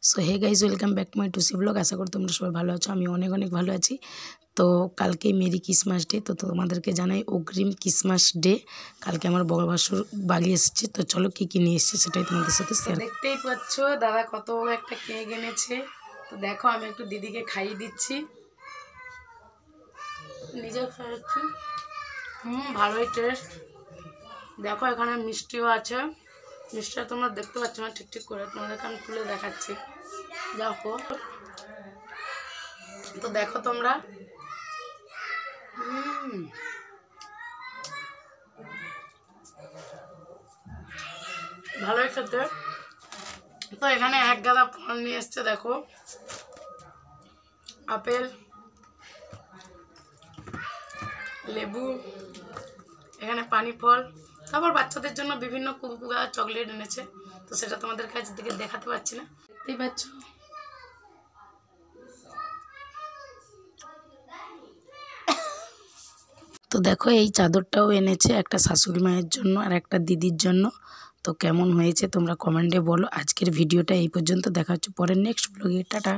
So hey guys, welcome back to my টুসি blog. আশা করি তোমরা সবাই ভালো আছো, আমি অনেক অনেক ভালো আছি। তো কালকে মেরি ক্রিসমাস ডে, তো তোমাদেরকে জানাই অগ্রিম ক্রিসমাস ডে। কালকে আমার বড় ভাসুর বাড়ি এসেছে, তো চলো কী কী নিয়ে এসেছে সেটাই তোমাদের সাথে শেয়ার। দেখতেই পাচ্ছ দাদা কত একটা কেক এনেছে। তো দেখো আমি একটু দিদিকে খাইয়ে দিচ্ছি, নিজে খাচ্ছি। ভালোই টেস্ট। দেখো এখানে মিষ্টিও আছে, মিষ্টিটা তোমরা দেখতে পাচ্ছ না ঠিক ঠিক করে, তোমাদেরকে আমি তুলে দেখাচ্ছি। দেখো, তো দেখো তোমরা, ভালোই খেতে। তো এখানে এক গাদা ফল নিয়ে এসছে, দেখো আপেল, লেবু, এখানে পানি ফল, তারপর বাচ্চাদের জন্য বিভিন্ন কুরকুরা চকলেট এনেছে। তো সেটা তোমাদের কাছে থেকে দেখাতে পাচ্ছি না, দেখতেই পাচ্ছ। তো দেখো এই চাদরটাও এনেছে, একটা শাশুড়ি মায়ের জন্য আর একটা দিদির জন্য। তো কেমন হয়েছে তোমরা কমেন্টে বলো। আজকের ভিডিওটা এই পর্যন্ত, দেখা হচ্ছে পরের নেক্সট ব্লগে। টাটা।